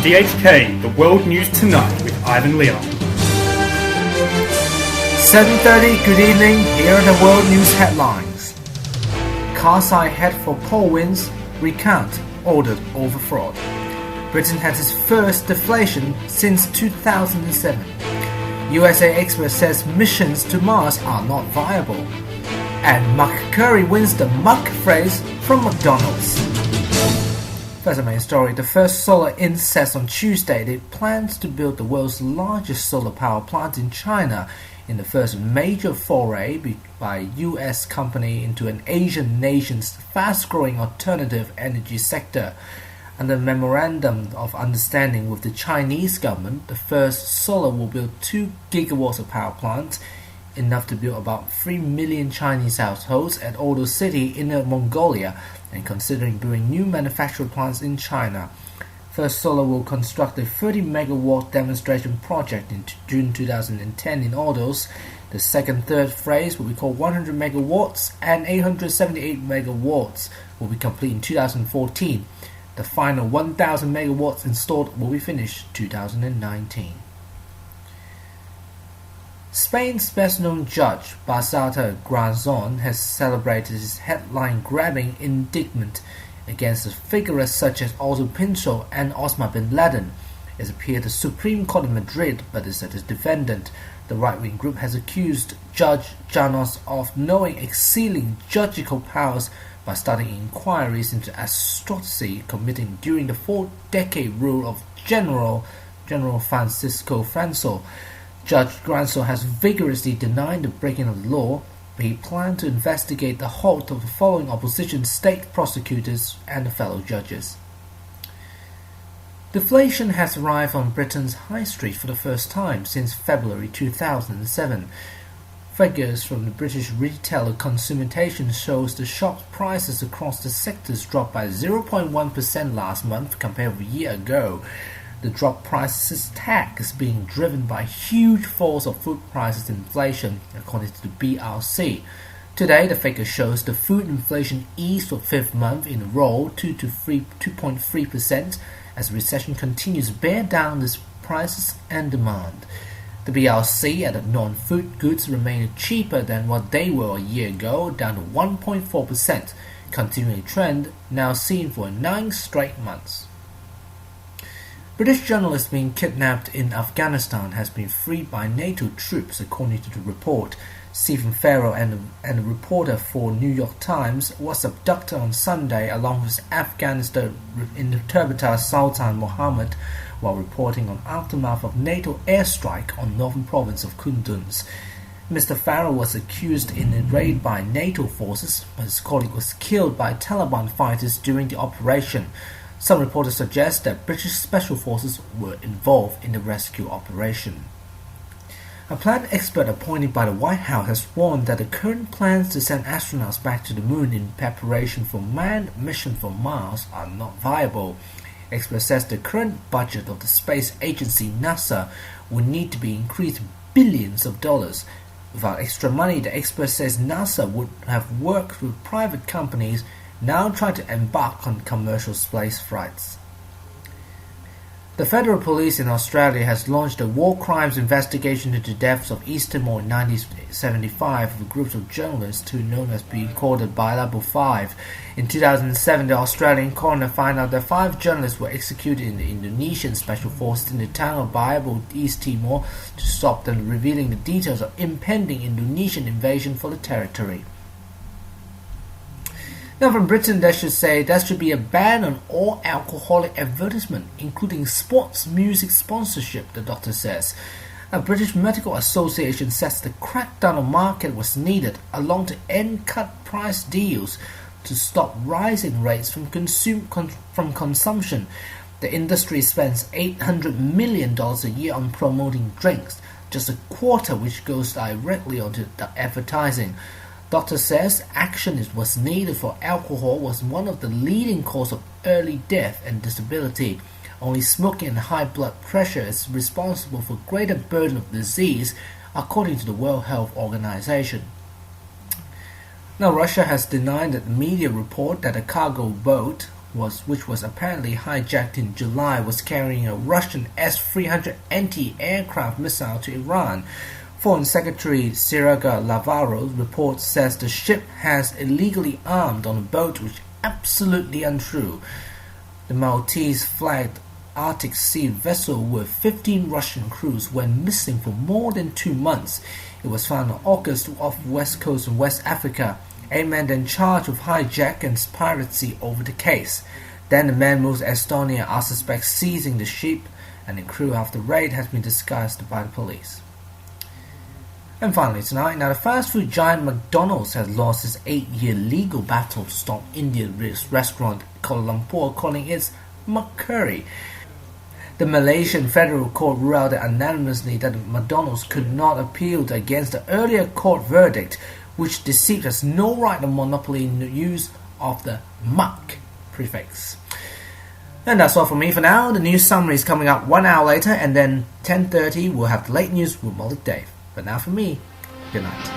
DHK, the World News Tonight with Ivan Leung. 7:30, good evening, here are the World News headlines. Karzai head for poll wins, recount, ordered over fraud. Britain has its first deflation since 2007. USA expert says missions to Mars are not viable. And McCurry wins the Muck phrase from McDonald's. First, the main story. The First Solar Inc. says on Tuesday that it plans to build the world's largest solar power plant in China in the first major foray by a U.S. company into an Asian nation's fast-growing alternative energy sector. Under a memorandum of understanding with the Chinese government, the First Solar will build 2 gigawatts of power plants, enough to build about 3 million Chinese households at Ordo City, Inner Mongolia, and considering building new manufacturing plants in China. First Solar will construct a 30-megawatt demonstration project in June 2010 in Ordos. The third phase will be called 100 megawatts, and 878 megawatts will be complete in 2014. The final 1,000 megawatts installed will be finished 2019. Spain's best-known judge, Basata Granzon, has celebrated his headline-grabbing indictment against figures such as Otto Pinto and Osama bin Laden. It has appeared the Supreme Court of Madrid, but is that his defendant. The right-wing group has accused Judge Llanos of knowing exceeding judicial powers by starting inquiries into atrocity committed during the 4-decade rule of General Francisco Franco. Judge Granzo has vigorously denied the breaking of the law, but he planned to investigate the halt of the following opposition state prosecutors and the fellow judges. Deflation has arrived on Britain's high street for the first time since February 2007. Figures from the British Retailer Consumentation shows the shop prices across the sectors dropped by 0.1% last month compared with a year ago. The drop prices tag is being driven by huge falls of food prices inflation, according to the BRC. Today, the figure shows the food inflation eased for 5th month in a row, 2.3%, as recession continues to bear down these prices and demand. The BRC added non-food goods remain cheaper than what they were a year ago, down to 1.4%, continuing a trend now seen for 9 straight months. British journalist being kidnapped in Afghanistan has been freed by NATO troops, according to the report. Stephen Farrell and a reporter for New York Times was abducted on Sunday along with Afghanistan interpreter Sultan Mohammed while reporting on aftermath of NATO airstrike on northern province of Kunduz. Mr. Farrell was accused in a raid by NATO forces, but his colleague was killed by Taliban fighters during the operation. Some reporters suggest that British special forces were involved in the rescue operation. A planned expert appointed by the White House has warned that the current plans to send astronauts back to the moon in preparation for manned mission for Mars are not viable. Expert says the current budget of the space agency NASA would need to be increased billions of dollars. Without extra money, the expert says NASA would have worked with private companies now try to embark on commercial space flights. The Federal Police in Australia has launched a war crimes investigation into the deaths of East Timor in 1975 of a group of journalists who are known as being called the Bilateral Five. In 2007, the Australian coroner found out that 5 journalists were executed in the Indonesian Special Forces in the town of Bilateral, East Timor, to stop them revealing the details of impending Indonesian invasion for the territory. Now from Britain, there should be a ban on all alcoholic advertisement, including sports music sponsorship, the doctor says. A British Medical Association says the crackdown on market was needed, along to end cut price deals to stop rising rates from consumption. The industry spends $800 million a year on promoting drinks, just a quarter which goes directly onto the advertising. Doctor says action was needed for alcohol was one of the leading causes of early death and disability. Only smoking and high blood pressure is responsible for greater burden of disease, according to the World Health Organization. Now, Russia has denied that the media report that a cargo boat which was apparently hijacked in July, was carrying a Russian S-300 anti-aircraft missile to Iran. Foreign Secretary Sergei Lavrov's report says the ship has illegally armed on a boat, which is absolutely untrue. The Maltese-flagged Arctic Sea vessel with 15 Russian crews went missing for more than 2 months. It was found in August off the west coast of West Africa. 8 men then charged with hijack and piracy over the case. Then the men moved to Estonia are suspected seizing the ship, and the crew after the raid has been disguised by the police. And finally tonight, the fast food giant McDonald's has lost its 8-year legal battle to stop Indian restaurant Kuala Lumpur calling it McCurry. The Malaysian Federal Court ruled out unanimously that McDonald's could not appeal against the earlier court verdict, which deceived has no right of monopoly in the use of the Mac prefix. And that's all from me for now. The news summary is coming up 1 hour later, and then 10:30 we'll have the late news with Malik Dave. But now for me, good night.